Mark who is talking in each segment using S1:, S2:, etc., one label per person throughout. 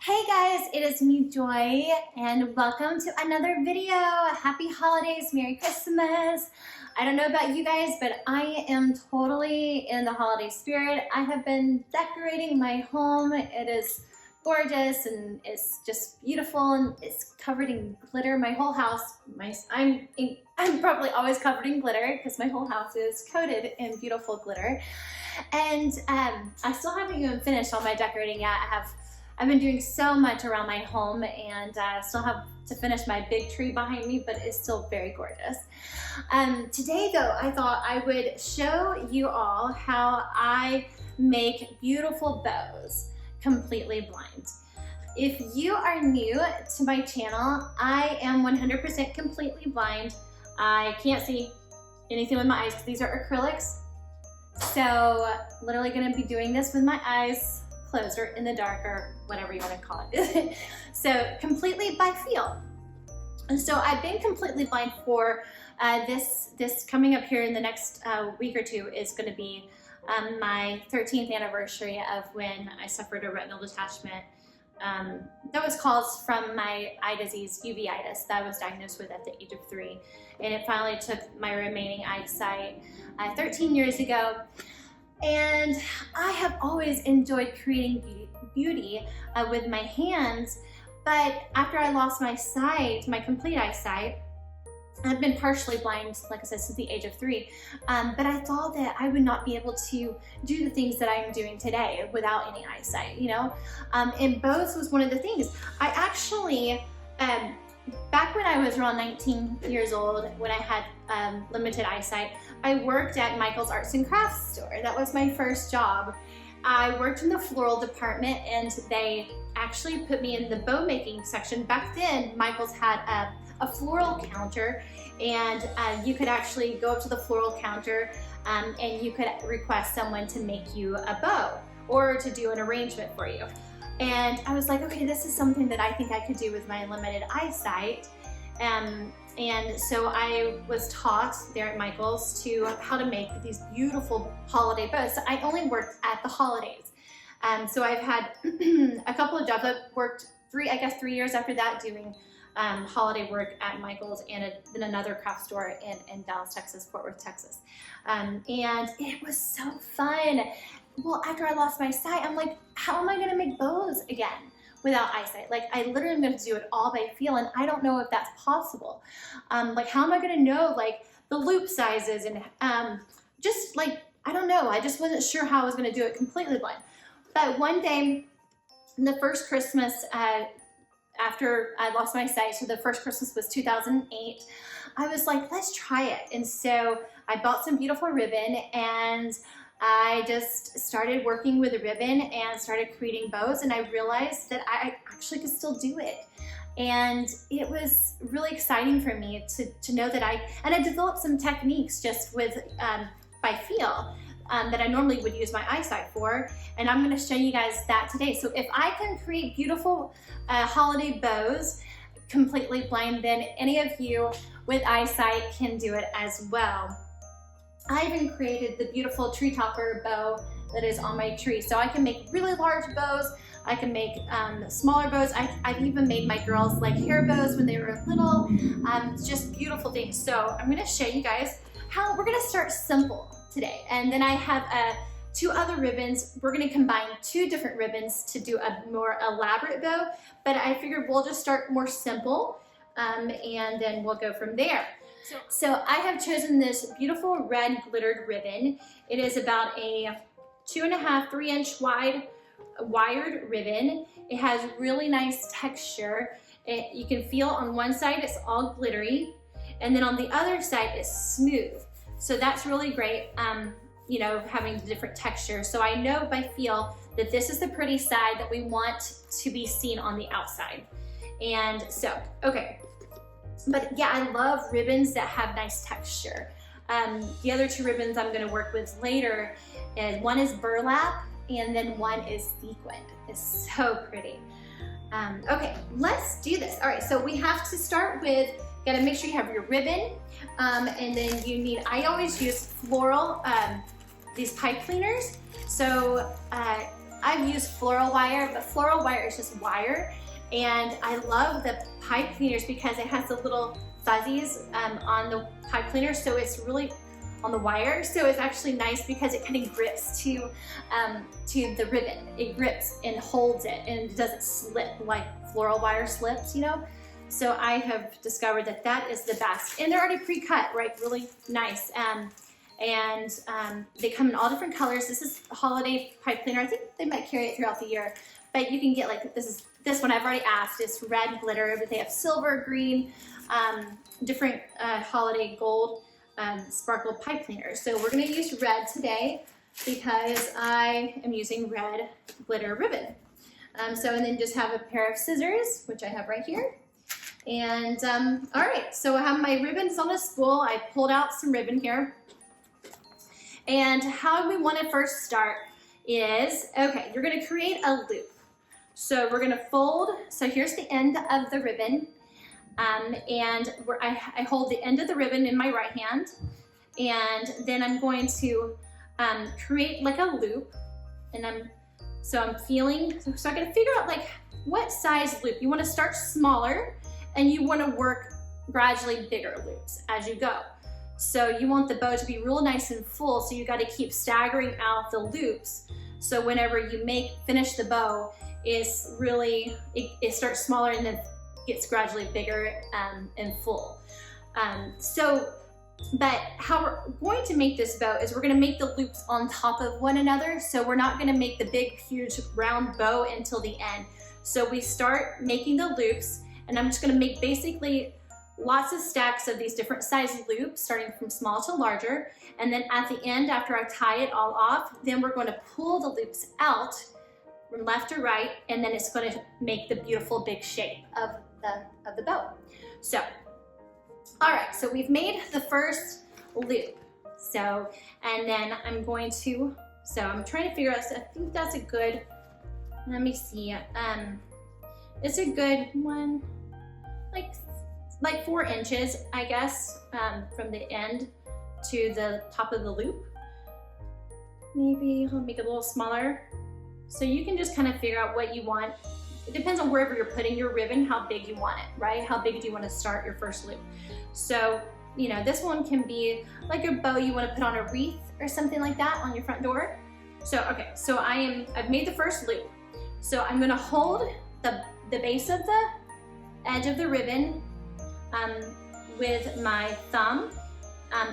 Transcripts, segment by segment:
S1: Hey guys, it is me, Joy, and welcome to another video. Happy holidays, Merry Christmas. I don't know about you guys, but I am totally in the holiday spirit. I have been decorating my home. It is gorgeous and it's just beautiful and it's covered in glitter. My whole house, I'm probably always covered in glitter because my whole house is coated in beautiful glitter. And I still haven't even finished all my decorating yet. I've been doing so much around my home and still have to finish my big tree behind me, but it's still very gorgeous. Today though, I thought I would show you all how I make beautiful bows completely blind. If you are new to my channel, I am 100% completely blind. I can't see anything with my eyes because these are acrylics. So literally gonna be doing this with my eyes closed or in the dark or whatever you want to call it. So completely by feel. And so I've been completely blind for this coming up here in the next week or two is going to be my 13th anniversary of when I suffered a retinal detachment that was caused from my eye disease, uveitis, that I was diagnosed with at the age of 3. And it finally took my remaining eyesight 13 years ago. And I have always enjoyed creating beauty with my hands, but after I lost my sight, my complete eyesight, I've been partially blind, like I said, since the age of 3, but I thought that I would not be able to do the things that I'm doing today without any eyesight, you know? And bows was one of the things. I actually, back when I was around 19 years old, when I had limited eyesight, I worked at Michael's Arts and Crafts store. That was my first job. I worked in the floral department and they actually put me in the bow making section. Back then, Michael's had a floral counter and you could actually go up to the floral counter and you could request someone to make you a bow or to do an arrangement for you. And I was like, okay, this is something that I think I could do with my limited eyesight. And so I was taught there at Michael's how to make these beautiful holiday bows. So I only worked at the holidays. So I've had a couple of jobs. I've worked 3 years after that doing holiday work at Michael's and then another craft store in Dallas, Texas, Fort Worth, Texas. And it was so fun. Well, after I lost my sight, I'm like, how am I gonna make bows again without eyesight? Like, I literally am gonna do it all by feel, and I don't know if that's possible. Like, how am I gonna know, like, the loop sizes and just, like, I don't know. I just wasn't sure how I was gonna do it completely blind. But one day, the first Christmas, after I lost my sight, so the first Christmas was 2008, I was like, let's try it. And so I bought some beautiful ribbon and I just started working with a ribbon and started creating bows, and I realized that I actually could still do it. And it was really exciting for me to know that I developed some techniques just with by feel that I normally would use my eyesight for, and I'm going to show you guys that today. So if I can create beautiful holiday bows completely blind, then any of you with eyesight can do it as well. I even created the beautiful tree topper bow that is on my tree. So I can make really large bows. I can make smaller bows. I've even made my girls like hair bows when they were little. Just beautiful things. So I'm gonna show you guys how we're gonna start simple today. And then I have 2 other ribbons. We're gonna combine 2 different ribbons to do a more elaborate bow, but I figured we'll just start more simple and then we'll go from there. So I have chosen this beautiful red glittered ribbon. It is about a 2.5, 3-inch wide wired ribbon. It has really nice texture. You can feel on one side it's all glittery, and then on the other side it's smooth. So that's really great, you know, having the different textures. So I know by feel that this is the pretty side that we want to be seen on the outside. And so, okay. But yeah, I love ribbons that have nice texture. The other 2 ribbons I'm gonna work with later, and one is burlap and then one is sequined. It's so pretty. Okay, let's do this. All right, so we have to start with, gotta make sure you have your ribbon, and then you need, I always use floral, these pipe cleaners. So I've used floral wire, but floral wire is just wire. And I love the pipe cleaners because it has the little fuzzies on the pipe cleaner. So it's really on the wire. So it's actually nice because it kind of grips to the ribbon. It grips and holds it and it doesn't slip like floral wire slips, you know? So I have discovered that that is the best. And they're already pre-cut, right? Really nice. They come in all different colors. This is a holiday pipe cleaner. I think they might carry it throughout the year, but you can get like, this one I've already asked. It's red glitter, but they have silver, green, different holiday gold sparkle pipe cleaners. So we're gonna use red today because I am using red glitter ribbon. And then just have a pair of scissors, which I have right here. And all right, so I have my ribbons on a spool. I pulled out some ribbon here. And how we want to first start is, okay, you're going to create a loop. So we're going to fold, so here's the end of the ribbon. I hold the end of the ribbon in my right hand. And then I'm going to create like a loop. And I'm feeling, so I got to figure out like what size loop. You want to start smaller and you want to work gradually bigger loops as you go. So you want the bow to be real nice and full, so you got to keep staggering out the loops. So whenever you finish the bow, it's really, it starts smaller and then gets gradually bigger and full. But how we're going to make this bow is we're going to make the loops on top of one another. So we're not going to make the big, huge, round bow until the end. So we start making the loops, and I'm just going to make basically lots of stacks of these different size loops, starting from small to larger. And then at the end, after I tie it all off, then we're going to pull the loops out from left to right, and then it's going to make the beautiful big shape of the bow. So, all right, so we've made the first loop. So, and then I'm trying to figure out, so I think that's a good, let me see, it's a good one, like 4 inches, I guess, from the end to the top of the loop. Maybe I'll make it a little smaller. So you can just kind of figure out what you want. It depends on wherever you're putting your ribbon, how big you want it, right? How big do you want to start your first loop? So, you know, this one can be like a bow you want to put on a wreath or something like that on your front door. So, okay, so I've made the first loop. So I'm gonna hold the base of the edge of the ribbon with my thumb,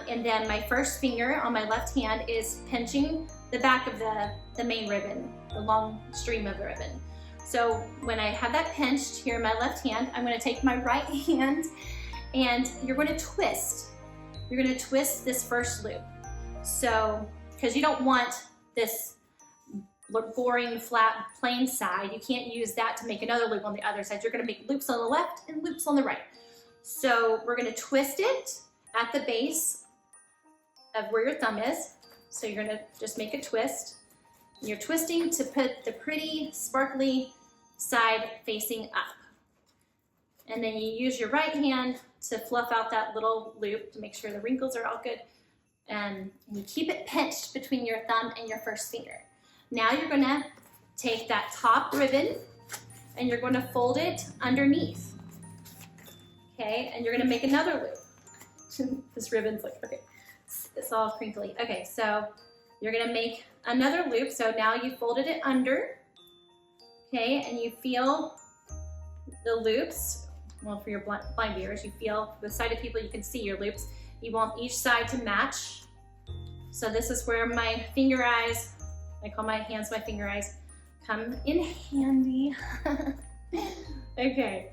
S1: and then my first finger on my left hand is pinching the back of the main ribbon, the long stream of the ribbon. So when I have that pinched here in my left hand, I'm going to take my right hand and you're going to twist. You're going to twist this first loop. So, because you don't want this boring, flat, plain side, you can't use that to make another loop on the other side. You're going to make loops on the left and loops on the right. So we're going to twist it at the base of where your thumb is. So you're going to just make a twist. You're twisting to put the pretty, sparkly side facing up. And then you use your right hand to fluff out that little loop to make sure the wrinkles are all good. And you keep it pinched between your thumb and your first finger. Now you're going to take that top ribbon and you're going to fold it underneath. Okay, and you're going to make another loop. This ribbon's like, okay, it's all crinkly. Okay, so you're going to make another loop. So now you folded it under. Okay, and you feel the loops. Well, for your blind viewers, you feel the sighted people, you can see your loops. You want each side to match. So this is where my finger eyes, I call my hands my finger eyes, come in handy. Okay.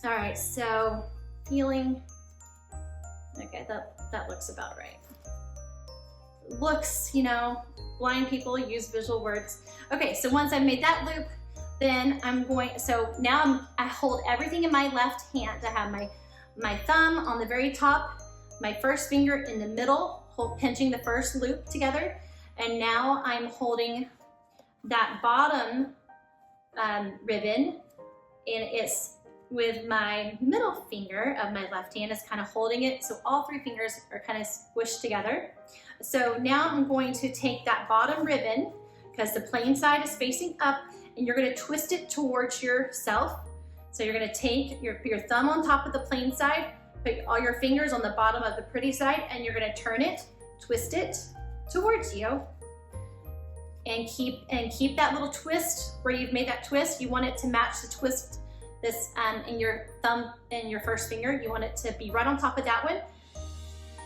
S1: All right, so feeling, okay, that looks about right. Looks, you know, blind people use visual words. Okay, so once I've made that loop, then so now I hold everything in my left hand. I have my thumb on the very top, my first finger in the middle, pinching the first loop together. And now I'm holding that bottom ribbon, and it's with my middle finger of my left hand is kind of holding it. So all 3 fingers are kind of squished together. So now I'm going to take that bottom ribbon, because the plain side is facing up, and you're gonna twist it towards yourself. So you're gonna take your thumb on top of the plain side, put all your fingers on the bottom of the pretty side, and you're gonna turn it, twist it towards you, and keep that little twist where you've made that twist. You want it to match the twist this in your thumb and your first finger. You want it to be right on top of that one.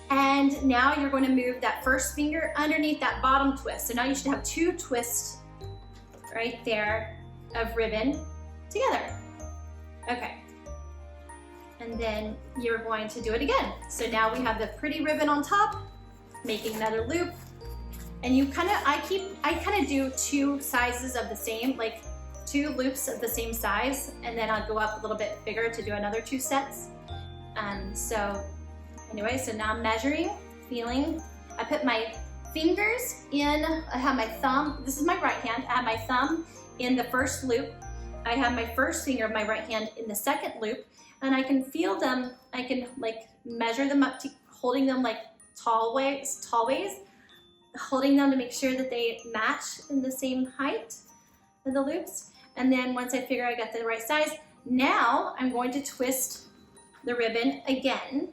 S1: And now you're going to move that first finger underneath that bottom twist. So now you should have 2 twists right there of ribbon together. Okay. And then you're going to do it again. So now we have the pretty ribbon on top, making another loop. And you I kind of do 2 sizes of the same, like 2 loops of the same size, and then I'll go up a little bit bigger to do another 2 sets. So anyway, so now I'm measuring, feeling. I put my fingers in, I have my thumb, this is my right hand, I have my thumb in the first loop. I have my first finger of my right hand in the second loop, and I can feel them, I can like measure them up to holding them like tall ways, holding them to make sure that they match in the same height of the loops. And then once I figure I got the right size, now I'm going to twist the ribbon again.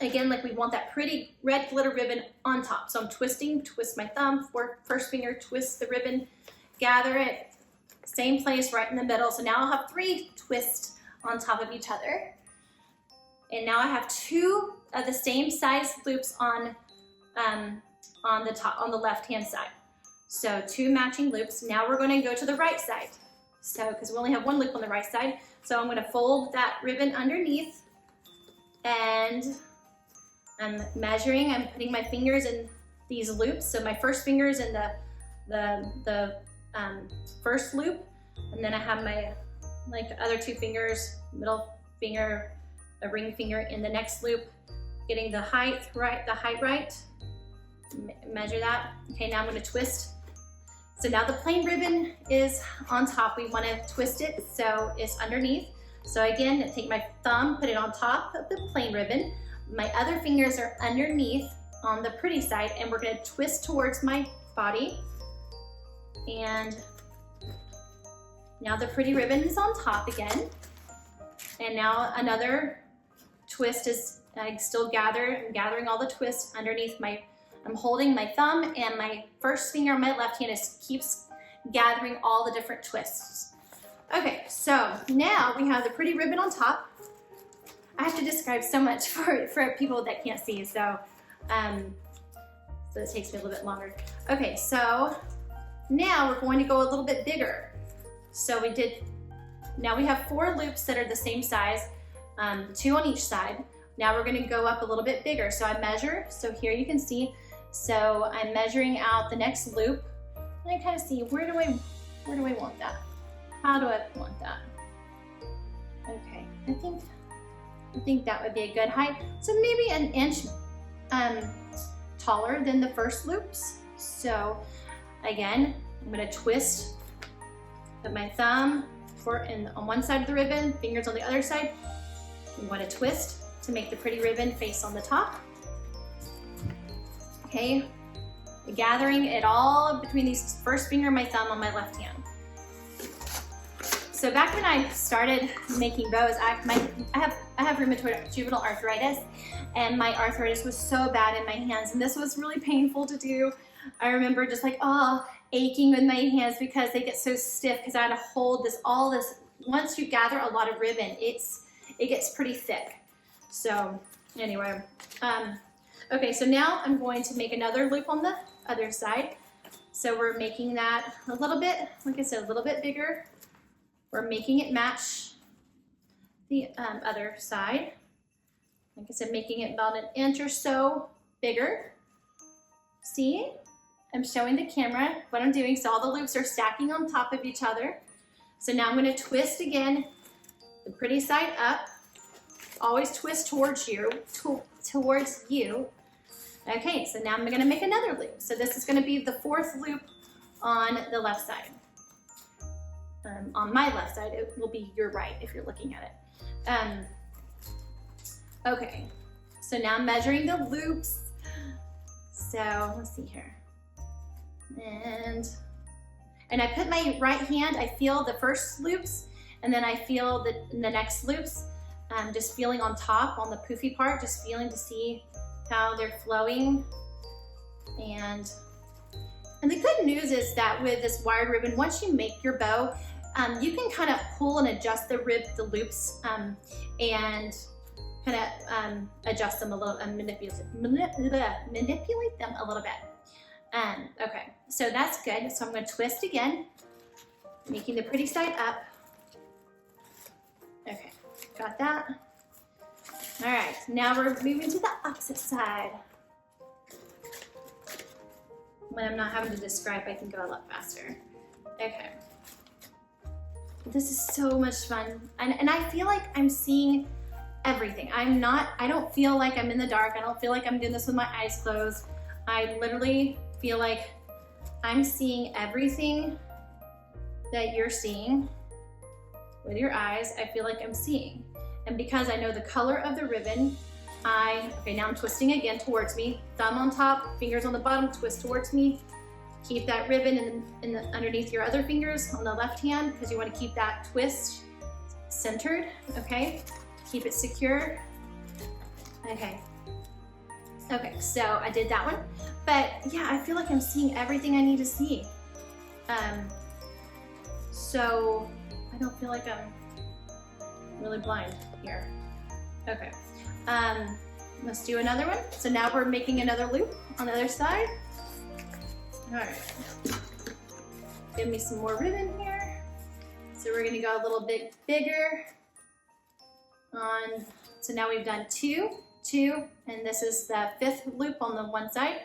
S1: Again, like we want that pretty red glitter ribbon on top. So I'm twisting, twist my thumb, first finger, twist the ribbon, gather it, same place right in the middle. So now I'll have 3 twists on top of each other. And now I have 2 of the same size loops on the left-hand side. So 2 matching loops. Now we're going to go to the right side. So, because we only have 1 loop on the right side. So I'm going to fold that ribbon underneath, and I'm measuring, I'm putting my fingers in these loops. So my first finger is in the first loop, and then I have my other 2 fingers, middle finger, a ring finger in the next loop, getting the height right. Measure that. Okay, now I'm going to twist. So now the plain ribbon is on top. We want to twist it so it's underneath. So again, I take my thumb, put it on top of the plain ribbon. My other fingers are underneath on the pretty side, and we're going to twist towards my body. And now the pretty ribbon is on top again. And now another twist is, I'm gathering all the twists underneath I'm holding my thumb, and my first finger on my left hand keeps gathering all the different twists. Okay, so now we have the pretty ribbon on top. I have to describe so much for people that can't see, so it takes me a little bit longer. Okay, so now we're going to go a little bit bigger. So now we have 4 loops that are the same size, 2 on each side. Now we're going to go up a little bit bigger. So I measure, so here you can see, so I'm measuring out the next loop, and I kind of see, where do I want that? How do I want that? Okay, I think that would be a good height. So maybe an inch taller than the first loops. So again, I'm going to twist, put my thumb on one side of the ribbon, fingers on the other side. We want to twist to make the pretty ribbon face on the top. Okay, gathering it all between these first finger and my thumb on my left hand. So back when I started making bows, I have rheumatoid juvenile arthritis, and my arthritis was so bad in my hands, and this was really painful to do. I remember just aching with my hands because they get so stiff, because I had to hold all this. Once you gather a lot of ribbon, it gets pretty thick. So anyway, okay, so now I'm going to make another loop on the other side. So we're making that a little bit, like I said, a little bit bigger. We're making it match the other side. Like I said, making it about an inch or so bigger. See, I'm showing the camera what I'm doing. So all the loops are stacking on top of each other. So now I'm going to twist again, the pretty side up. Always twist towards you. Okay, so now I'm going to make another loop. So this is going to be the 4th loop on the left side. On my left side, it will be your right if you're looking at it. Okay, so now I'm measuring the loops. So let's see here. And I put my right hand, I feel the first loops, and then I feel the next loops, just feeling on top, on the poofy part, just feeling to see how they're flowing. And the good news is that with this wired ribbon, once you make your bow, you can kind of pull and adjust the loops, and kind of adjust them a little, and manipulate them a little bit. Okay, so that's good. So I'm going to twist again, making the pretty side up. Okay, got that. All right, now we're moving to the opposite side. When I'm not having to describe, I can go a lot faster. Okay. This is so much fun. And I feel like I'm seeing everything. I don't feel like I'm in the dark. I don't feel like I'm doing this with my eyes closed. I literally feel like I'm seeing everything that you're seeing with your eyes. I feel like I'm seeing. And because I know the color of the ribbon, okay, now I'm twisting again towards me. Thumb on top, fingers on the bottom, twist towards me. Keep that ribbon underneath your other fingers on the left hand, because you want to keep that twist centered, okay? Keep it secure. Okay. Okay, so I did that one. But yeah, I feel like I'm seeing everything I need to see. So I don't feel like I'm really blind here. Okay. Let's do another one. So now we're making another loop on the other side. All right. Give me some more ribbon here. So we're gonna go a little bit bigger on, so now we've done two, and this is the 5th loop on the one side.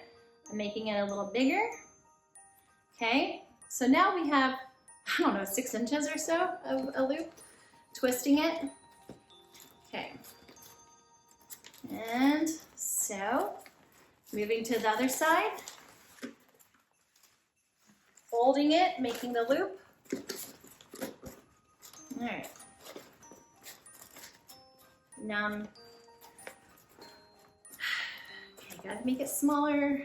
S1: I'm making it a little bigger. Okay, so now we have, I don't know, 6 inches or so of a loop, twisting it. Okay. And so, moving to the other side, folding it, making the loop. All right. Now okay, gotta make it smaller.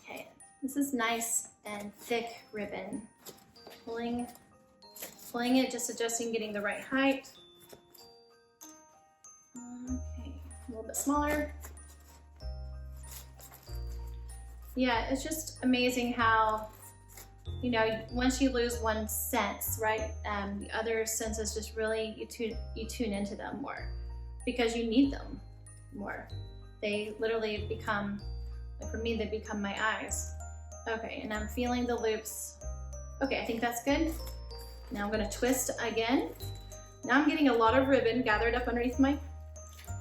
S1: Okay, this is nice and thick ribbon. Pulling it, just adjusting, getting the right height. Okay, a little bit smaller. Yeah, it's just amazing how, you know, once you lose one sense, right, the other senses just really, you tune into them more because you need them more. They literally become, like for me, they become my eyes. Okay, and I'm feeling the loops. Okay, I think that's good. Now I'm gonna twist again. Now I'm getting a lot of ribbon gathered up underneath my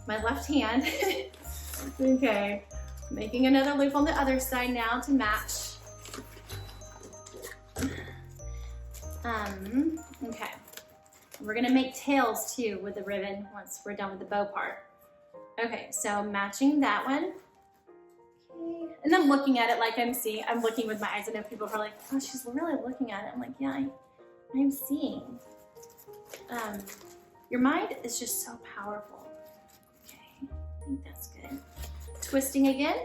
S1: left hand. Okay, making another loop on the other side now to match. Okay, we're gonna make tails too with the ribbon once we're done with the bow part. Okay, so matching that one. Okay, and then looking at it like I'm looking with my eyes. I know people are like, oh, she's really looking at it. I'm like, yeah, I'm seeing. Your mind is just so powerful. Okay, I think that's good. Twisting again.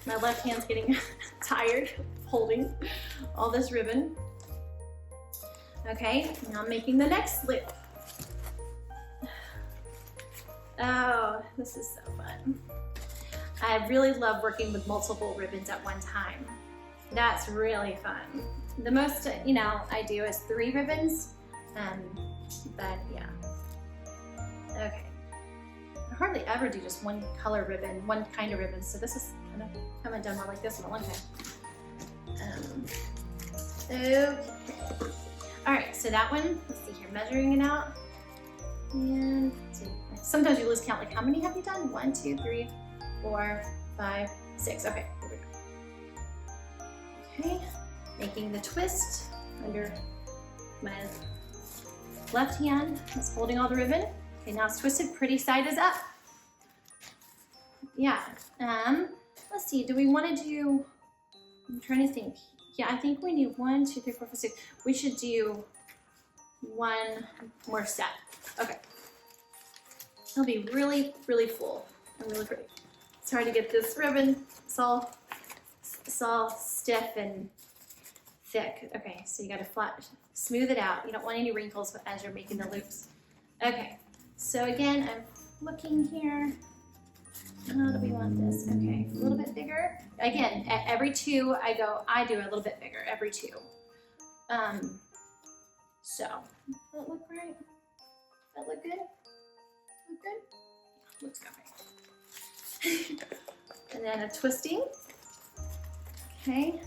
S1: My left hand's getting tired holding all this ribbon. Okay, now I'm making the next loop. Oh, this is so fun. I really love working with multiple ribbons at one time. That's really fun. The most, you know, I do is 3 ribbons, but yeah. Okay. I hardly ever do just one color ribbon, one kind of ribbon, so this is kind of, haven't done one like this in a long time. Okay. All right, so that one, let's see here, measuring it out. And sometimes you lose count, like how many have you done? 1, 2, 3, 4, 5, 6. Okay, here we go. Okay, making the twist under my left hand. It's holding all the ribbon. Okay, now it's twisted, pretty side is up. Yeah, let's see, do we want to do, I'm trying to think. Yeah, I think we need 1, 2, 3, 4, 5, 6. We should do 1 more step. Okay. It'll be really, really full and really pretty. It's hard to get this ribbon. It's all stiff and thick. Okay, so you gotta smooth it out. You don't want any wrinkles as you're making the loops. Okay, so again, I'm looking here. How do we want this? Okay, a little bit bigger. Again, at every two, I do a little bit bigger, every two. So, does that look right? Does that look good? Look good? Looks good. And then a twisting. Okay.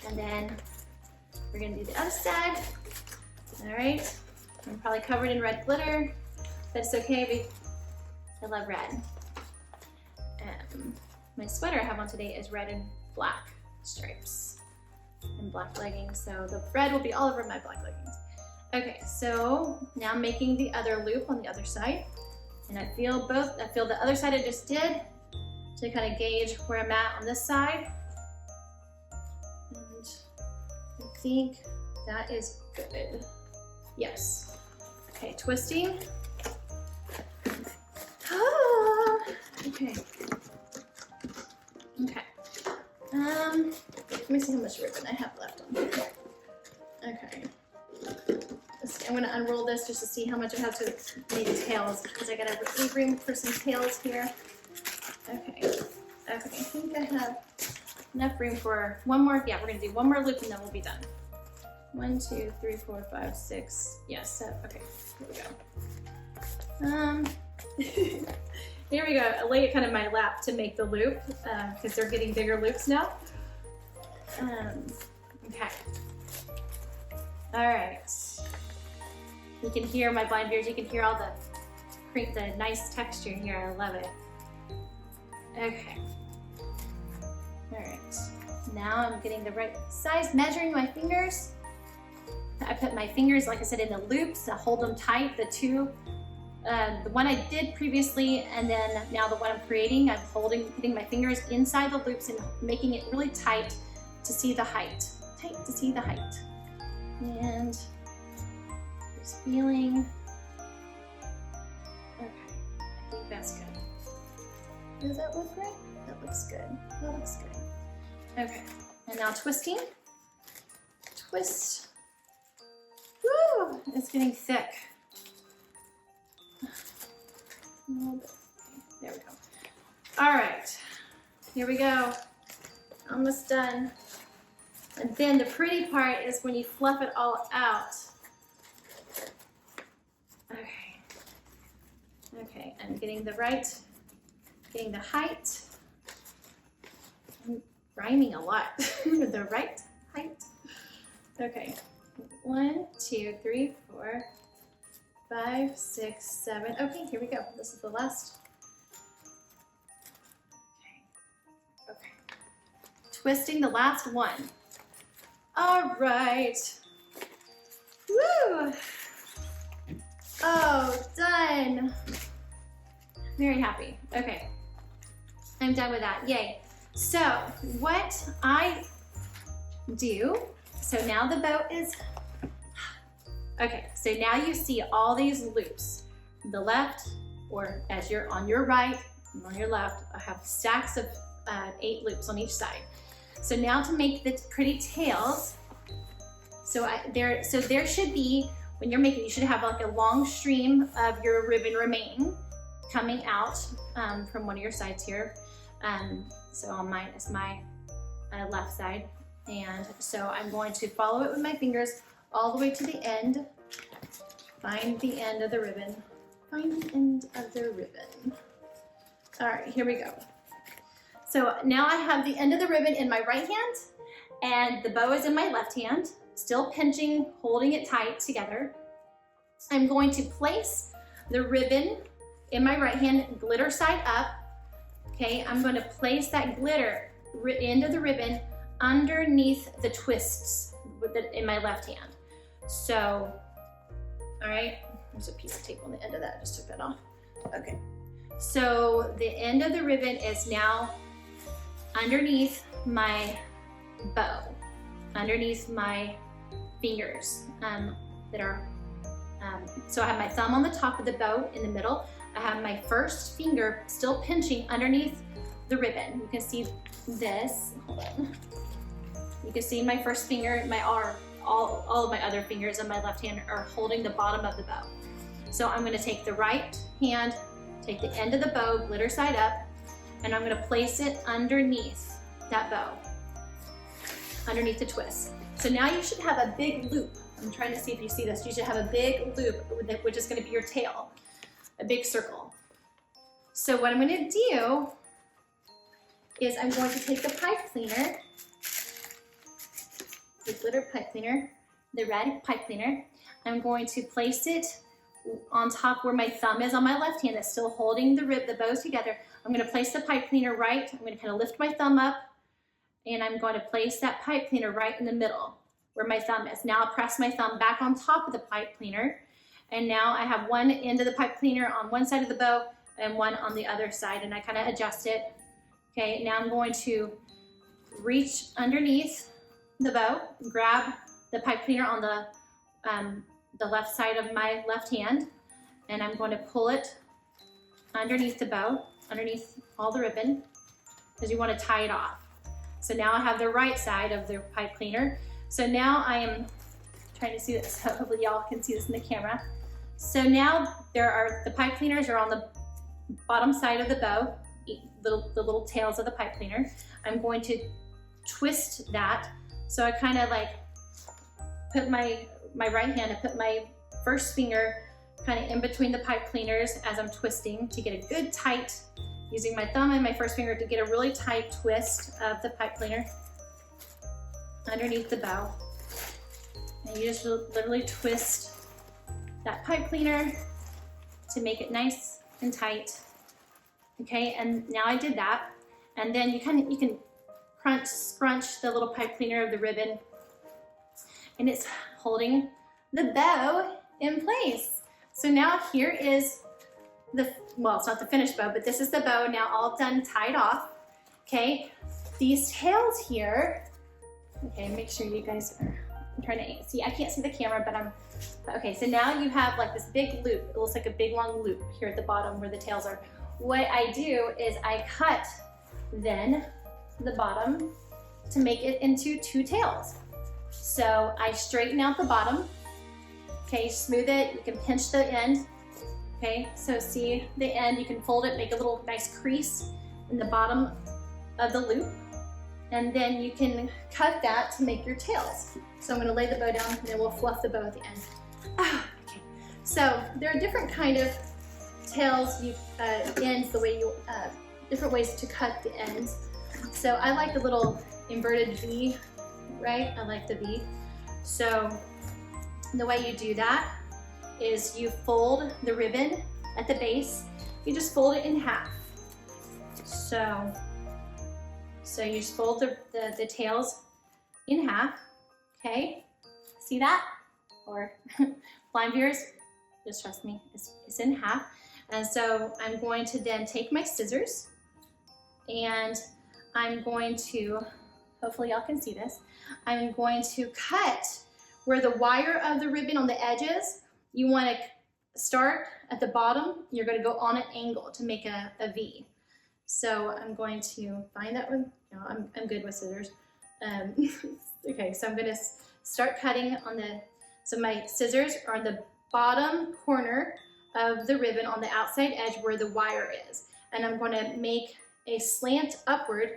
S1: And then we're gonna do the other side. All right. I'm probably covered in red glitter, but it's okay. I love red. My sweater I have on today is red and black stripes and black leggings, so the red will be all over my black leggings. Okay, so now I'm making the other loop on the other side, and I feel the other side I just did to kind of gauge where I'm at on this side, and I think that is good. Yes. Okay, twisting. Okay. Okay. Let me see how much ribbon I have left on here. Okay. I'm gonna unroll this just to see how much it has to make tails, because I gotta leave room for some tails here. Okay. Okay, I think I have enough room for one more. Yeah, we're gonna do one more loop and then we'll be done. 1, 2, 3, 4, 5, 6. Yes. Okay. Here we go. Here we go. I lay it kind of in my lap to make the loop because they're getting bigger loops now. Okay. All right. You can hear my blind viewers. You can hear all the nice texture here. I love it. Okay. All right. Now I'm getting the right size, measuring my fingers. I put my fingers, like I said, in the loops to hold them tight. The one I did previously, and then now the one I'm creating, I'm putting my fingers inside the loops and making it really tight to see the height. Tight to see the height. And just feeling. Okay, I think that's good. Does that look right? That looks good. That looks good. Okay, and now twisting. Twist. Woo! It's getting thick. A little bit. There we go. All right, here we go. Almost done. And then the pretty part is when you fluff it all out. Okay. Okay, I'm getting the height. I'm rhyming a lot. The right height. Okay. 1, 2, 3, 4, 5, 6, 7. Okay, here we go. This is the last. Okay. Okay. Twisting the last one. All right. Woo! Oh, done. Very happy. Okay. I'm done with that. Yay. So, what I do, so now the bow is, okay, so now you see all these loops. The left, or as you're on your right and on your left, I have stacks of 8 loops on each side. So now to make the pretty tails, there should be, when you're making, you should have like a long stream of your ribbon remaining coming out from one of your sides here. So on mine is my left side. And so I'm going to follow it with my fingers all the way to the end. Find the end of the ribbon. Find the end of the ribbon. All right, here we go. So now I have the end of the ribbon in my right hand and the bow is in my left hand, still pinching, holding it tight together. I'm going to place the ribbon in my right hand, glitter side up. Okay, I'm going to place that glitter end of the ribbon underneath the twists in my left hand. So, all right, there's a piece of tape on the end of that. I just took that off. Okay, so the end of the ribbon is now underneath my bow, underneath my fingers that are, so I have my thumb on the top of the bow in the middle. I have my first finger still pinching underneath the ribbon. You can see this, hold on. You can see my first finger, my arm, all of my other fingers on my left hand are holding the bottom of the bow. So I'm gonna take the right hand, take the end of the bow, glitter side up, and I'm gonna place it underneath that bow, underneath the twist. So now you should have a big loop. I'm trying to see if you see this. You should have a big loop, which is gonna be your tail, a big circle. So what I'm gonna do is I'm going to take the pipe cleaner, the glitter pipe cleaner, the red pipe cleaner. I'm going to place it on top where my thumb is on my left hand that's still holding the bows together. I'm gonna place the pipe cleaner right. I'm gonna kind of lift my thumb up and I'm going to place that pipe cleaner right in the middle where my thumb is. Now I'll press my thumb back on top of the pipe cleaner. And now I have one end of the pipe cleaner on one side of the bow and one on the other side, and I kind of adjust it. Okay, now I'm going to reach underneath the bow, grab the pipe cleaner on the left side of my left hand, and I'm going to pull it underneath the bow, underneath all the ribbon, because you want to tie it off. So now I have the right side of the pipe cleaner. So now I am trying to see this, so hopefully y'all can see this in the camera. So now the pipe cleaners are on the bottom side of the bow, the little tails of the pipe cleaner. I'm going to twist that. So I kind of like put my right hand, I put my first finger kind of in between the pipe cleaners as I'm twisting to get a good tight, using my thumb and my first finger to get a really tight twist of the pipe cleaner underneath the bow. And you just literally twist that pipe cleaner to make it nice and tight. Okay, and now I did that. And then you can scrunch the little pipe cleaner of the ribbon, and it's holding the bow in place. So now here is well, it's not the finished bow, but this is the bow now all done, tied off. Okay, these tails here, okay, make sure you guys are, I'm trying to see, I can't see the camera, but okay, so now you have like this big loop. It looks like a big long loop here at the bottom where the tails are. What I do is I cut then the bottom to make it into two tails. So I straighten out the bottom, okay, smooth it, you can pinch the end, okay, so see the end, you can fold it, make a little nice crease in the bottom of the loop, and then you can cut that to make your tails. So I'm gonna lay the bow down and then we'll fluff the bow at the end. Okay. So there are different kind of tails, ends, the way you, different ways to cut the ends. So I like the little inverted V, right? I like the V. So the way you do that is you fold the ribbon at the base. You just fold it in half. So you just fold the tails in half, okay? See that? Or blind viewers, just trust me, it's in half. And so I'm going to then take my scissors and I'm going to, hopefully y'all can see this, I'm going to cut where the wire of the ribbon on the edges, you want to start at the bottom, you're going to go on an angle to make a V. So I'm going to find that one, no, I'm good with scissors. Okay, so I'm going to start cutting on so my scissors are on the bottom corner of the ribbon on the outside edge where the wire is. And I'm going to make a slant upward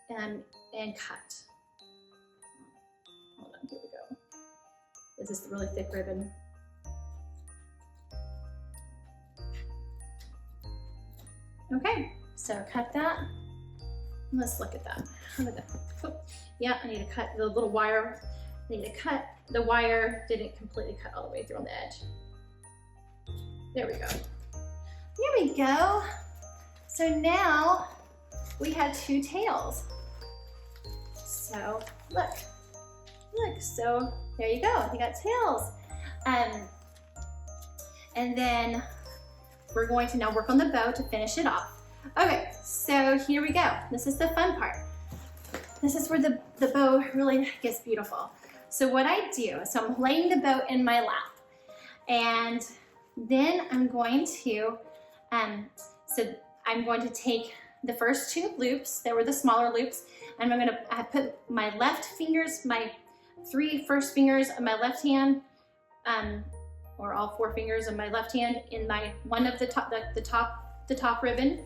S1: and cut. Hold on, here we go. This is the really thick ribbon. Okay, so cut that. Let's look at that. How did that? Oh, yeah, I need to cut the little wire. I need to cut the wire. Didn't completely cut all the way through on the edge. There we go. There we go. So now we have two tails. So look, so there you go, we got tails. And then we're going to now work on the bow to finish it off. Okay, so here we go. This is the fun part. This is where the bow really gets beautiful. So what I do, so I'm laying the bow in my lap, and Then I'm going to, I'm going to take the first 2 loops, that were the smaller loops, and I'm gonna put my left fingers, my 3 first fingers of my left hand, or all 4 fingers of my left hand in my one of the top ribbon,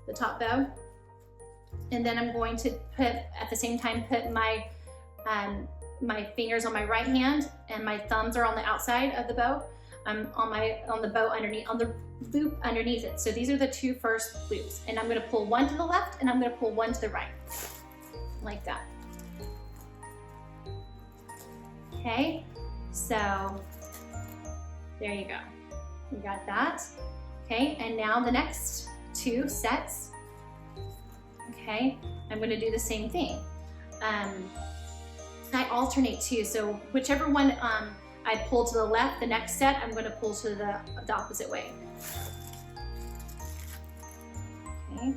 S1: the top bow. And then I'm going to put, at the same time, put my my fingers on my right hand, and my thumbs are on the outside of the bow. I'm on the bow underneath, on the loop underneath it. So these are the 2 first loops, and I'm going to pull one to the left and I'm going to pull one to the right, like that. Okay, so there you go. You got that. Okay, and now the next 2 sets. Okay, I'm going to do the same thing. I alternate too, so whichever one I pull to the left, the next set I'm going to pull to the opposite way. Okay.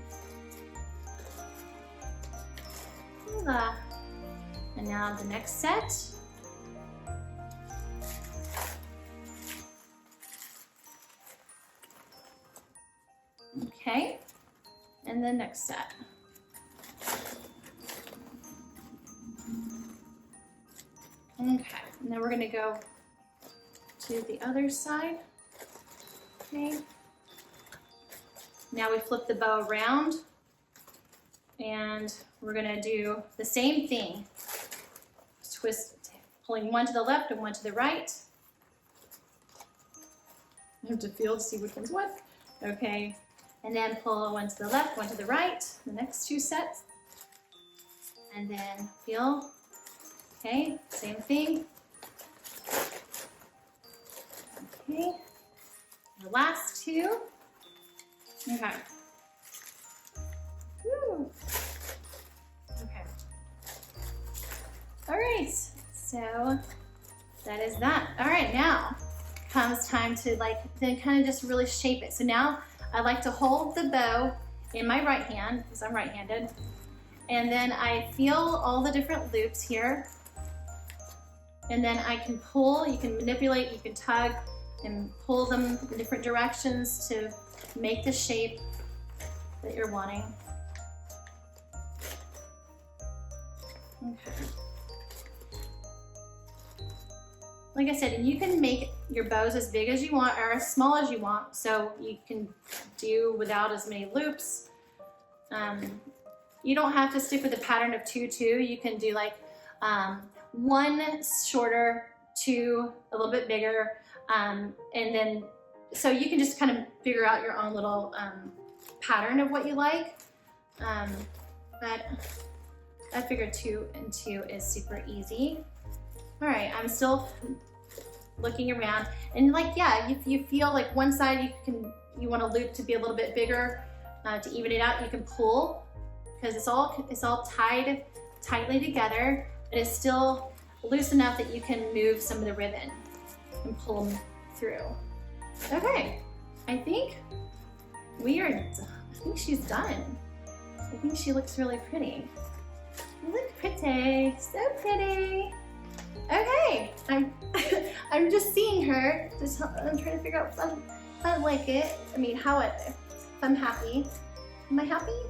S1: And now the next set. Okay, and the next set. Okay, and then we're going to go to the other side. Okay. Now we flip the bow around, and we're going to do the same thing. Twist, pulling one to the left and one to the right. I have to feel to see which one's what. Okay, and then pull one to the left, one to the right, the next 2 sets. And then feel. Okay, same thing. Okay, the last 2. Okay. Woo. Okay. All right, so that is that. All right, now comes time to then kind of just really shape it. So now I like to hold the bow in my right hand, because I'm right-handed, and then I feel all the different loops here. And then I can pull, you can manipulate, you can tug and pull them in different directions to make the shape that you're wanting. Okay. Like I said, and you can make your bows as big as you want or as small as you want, so you can do without as many loops. You don't have to stick with the pattern of 2-2. You can do like 1 shorter, 2 a little bit bigger, and then so you can just kind of figure out your own little pattern of what you like. But I figured 2 and 2 is super easy. All right, I'm still looking around, and yeah, if you feel like one side you want a loop to be a little bit bigger to even it out, you can pull, because it's all tied tightly together. It is still loose enough that you can move some of the ribbon and pull them through. Okay, I think she's done. I think she looks really pretty. You look pretty, so pretty. Okay, I'm just seeing her. I'm trying to figure out if I like it. I mean, if I'm happy. Am I happy?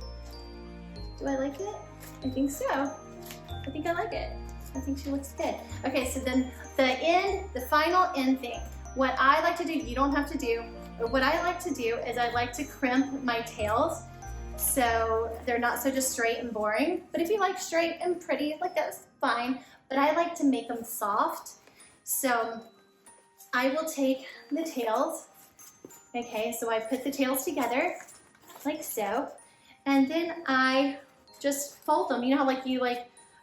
S1: Do I like it? I think so. I think I like it. I think she looks good. Okay, so then the final end thing. What I like to do, you don't have to do, but what I like to do is I like to crimp my tails so they're not so just straight and boring. But if you like straight and pretty, like that's fine. But I like to make them soft. So I will take the tails. Okay, so I put the tails together like so. And then I just fold them. You know how you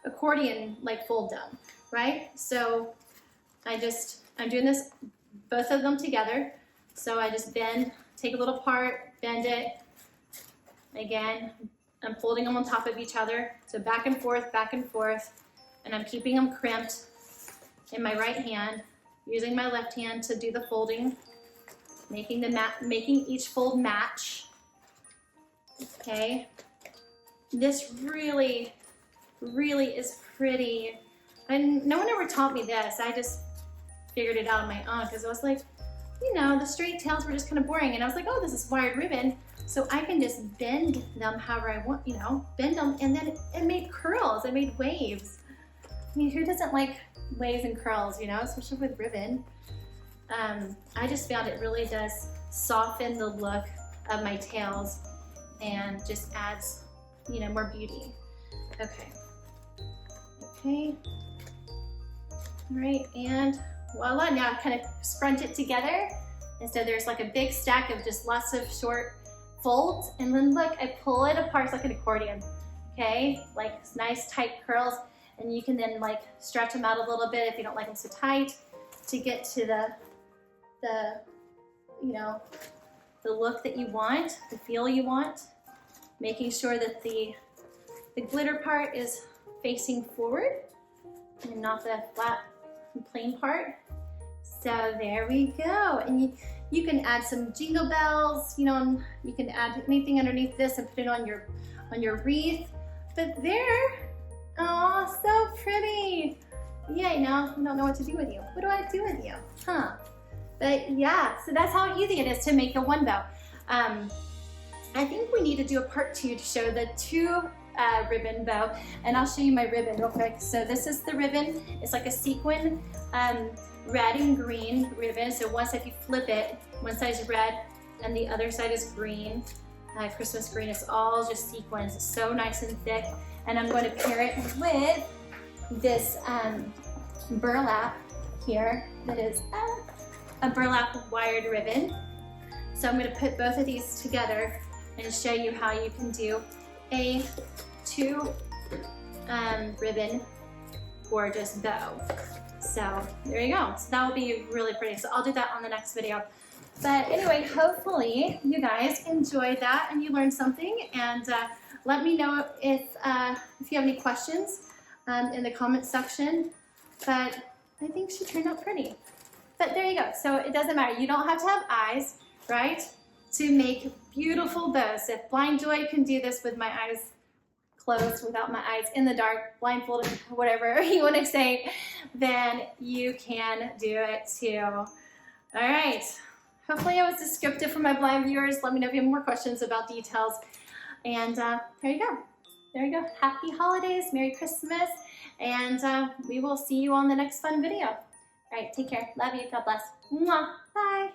S1: accordion fold them, right? So I'm doing this, both of them together. So I just take a little part, bend it. Again, I'm folding them on top of each other. So back and forth, and I'm keeping them crimped in my right hand, using my left hand to do the folding, making each fold match. Okay, this really is pretty. And no one ever taught me this. I just figured it out on my own, because I was like, you know, the straight tails were just kind of boring. And I was like, oh, this is wired ribbon. So I can just bend them however I want, you know, bend them. And then it made curls, it made waves. I mean, who doesn't like waves and curls, you know, especially with ribbon. I just found it really does soften the look of my tails and just adds, you know, more beauty. Okay. Okay. All right, and voila, now I kind of scrunch it together. And so there's like a big stack of just lots of short folds. And then look, I pull it apart. It's like an accordion, okay? Like nice tight curls. And you can then like stretch them out a little bit if you don't like them so tight to get to the you know, the look that you want, the feel you want. Making sure that the glitter part is facing forward and not the flat and plain part. So there we go. And you can add some jingle bells, you know, and you can add anything underneath this and put it on your wreath. But there, oh, so pretty. Yay, now I don't know what to do with you. What do I do with you? Huh? But yeah, so that's how easy it is to make a one bow. I think we need to do a part 2 to show the 2 ribbon bow, and I'll show you my ribbon real quick. So this is the ribbon. It's like a sequin red and green ribbon. So one side, if you flip it, one side is red and the other side is green, Christmas green. It's all just sequins. It's so nice and thick. And I'm going to pair it with this burlap here that is a burlap wired ribbon. So I'm going to put both of these together and show you how you can do a 2 ribbon gorgeous bow. So there you go. So that will be really pretty. So I'll do that on the next video. But anyway, hopefully you guys enjoyed that and you learned something. And let me know if you have any questions in the comment section. But I think she turned out pretty. But there you go. So it doesn't matter. You don't have to have eyes, right, to make beautiful bows. If Blind Joy can do this with my eyes closed, without my eyes in the dark, blindfolded, whatever you want to say, then you can do it too. All right. Hopefully I was descriptive for my blind viewers. Let me know if you have more questions about details. And there you go. There you go. Happy holidays. Merry Christmas. And we will see you on the next fun video. All right. Take care. Love you. God bless. Mwah. Bye.